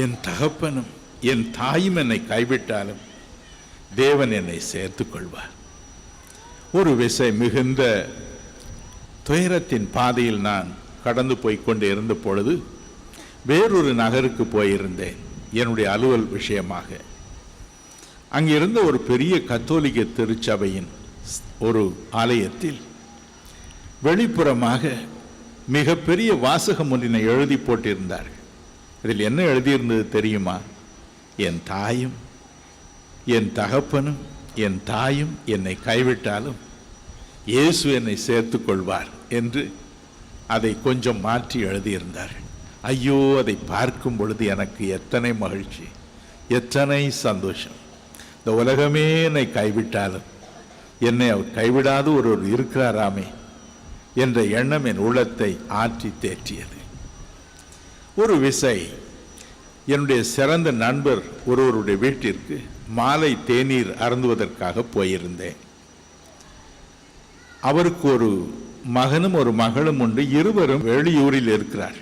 என் தகப்பனும் என் தாயும் என்னை கைவிட்டாலும் தேவன் என்னை சேர்த்துக் கொள்வார். ஒரு விசை மிகுந்த துயரத்தின் பாதையில் நான் கடந்து போய்கொண்டு இருந்த பொழுது வேறொரு நகருக்கு போயிருந்தேன் என்னுடைய அலுவல் விஷயமாக. அங்கிருந்த ஒரு பெரிய கத்தோலிக்க திருச்சபையின் ஒரு ஆலயத்தில் வெளிப்புறமாக மிகப்பெரிய வாசகம் ஒன்றினை எழுதி போட்டிருந்தார்கள். இதில் என்ன எழுதியிருந்தது தெரியுமா? என் தாயும் என் தகப்பனும் என் தாயும் என்னை கைவிட்டாலும் இயேசு என்னை சேர்த்துக் கொள்வார் என்று அதை கொஞ்சம் மாற்றி எழுதியிருந்தார்கள். ஐயோ, அதை பார்க்கும் பொழுது எனக்கு எத்தனை மகிழ்ச்சி, எத்தனை சந்தோஷம். இந்த உலகமே என்னை கைவிட்டாலும் என்னை அவர் கைவிடாத ஒருவர் இருக்கிறாராமே என்ற எண்ணம் என் உள்ளத்தை ஆற்றி தேற்றியது. ஒரு விசை என்னுடைய சிறந்த நண்பர் ஒருவருடைய வீட்டிற்கு மாலை தேநீர் அருந்துவதற்காக போயிருந்தேன். அவருக்கு ஒரு மகனும் ஒரு மகளும் உண்டு. இருவரும் வெளியூரில் இருக்கிறார்.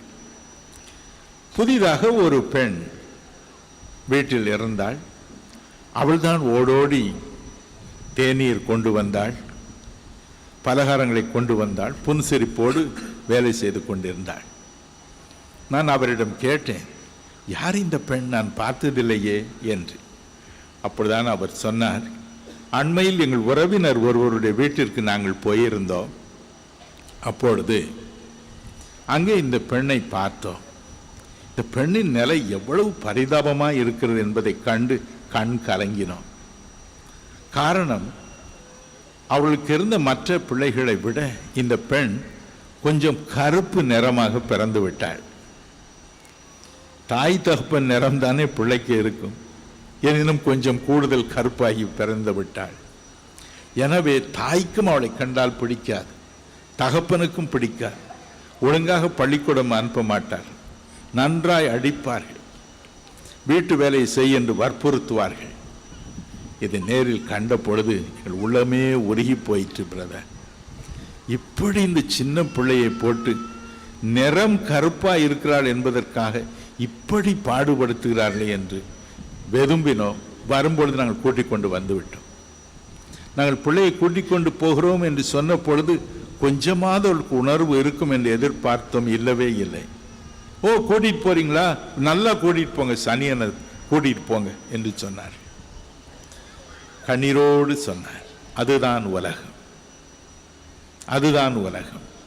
புதிதாக ஒரு பெண் வீட்டில் இருந்தாள். அவள்தான் ஓடோடி தேநீர் கொண்டு வந்தாள், பலகாரங்களை கொண்டு வந்தாள், புன்சிரிப்போடு வேலை செய்து கொண்டிருந்தாள். நான் அவரிடம் கேட்டேன், யார் இந்த பெண், நான் பார்த்ததில்லையே என்று. அப்பொழுதுதான் அவர் சொன்னார், அண்மையில் எங்கள் உறவினர் ஒருவருடைய வீட்டிற்கு நாங்கள் போயிருந்தோம். அப்பொழுது அங்கே இந்த பெண்ணை பார்த்தோம். இந்த பெண்ணின் நிலை எவ்வளவு பரிதாபமாக இருக்கிறது என்பதை கண்டு கண் கலங்கினோம். காரணம், அவளுக்கு இருந்த மற்ற பிள்ளைகளை விட இந்த பெண் கொஞ்சம் கருப்பு நிறமாக பிறந்து விட்டாள். தாய் தகப்பன் நிறம் தானே பிள்ளைக்கு இருக்கும், எனினும் கொஞ்சம் கூடுதல் கருப்பாகி பிறந்து விட்டாள். எனவே தாய்க்கும் அவளை கண்டால் பிடிக்காது, தகப்பனுக்கும் பிடிக்காது. ஒழுங்காக பள்ளிக்கூடம் அனுப்ப மாட்டார், நன்றாய் அடிப்பார்கள், வீட்டு வேலையை செய் என்று வற்புறுத்துவார்கள். இதை நேரில் கண்ட பொழுது எங்கள் உள்ளமே உருகி போயிற்று. பிரதர், இப்படி இந்த சின்ன பிள்ளையை போட்டு நிறம் கருப்பாக இருக்கிறாள் என்பதற்காக இப்படி பாடுபடுத்துகிறார்களே என்று வெதும்பினோம். வரும்பொழுது நாங்கள் கூட்டிக் கொண்டு வந்துவிட்டோம். நாங்கள் பிள்ளையை கூட்டிக் கொண்டு போகிறோம் என்று சொன்ன பொழுது கொஞ்சமாவது அவளுக்கு உணர்வு இருக்கும் என்று எதிர்பார்த்தோம். இல்லவே இல்லை. ஓ, கூட்டிட்டு போறீங்களா, நல்லா கூட்டிட்டு போங்க, சனியனை கூட்டிட்டு போங்க என்று சொன்னார். கண்ணீரோடு சொன்னார், அதுதான் உலகம், அதுதான் உலகம்.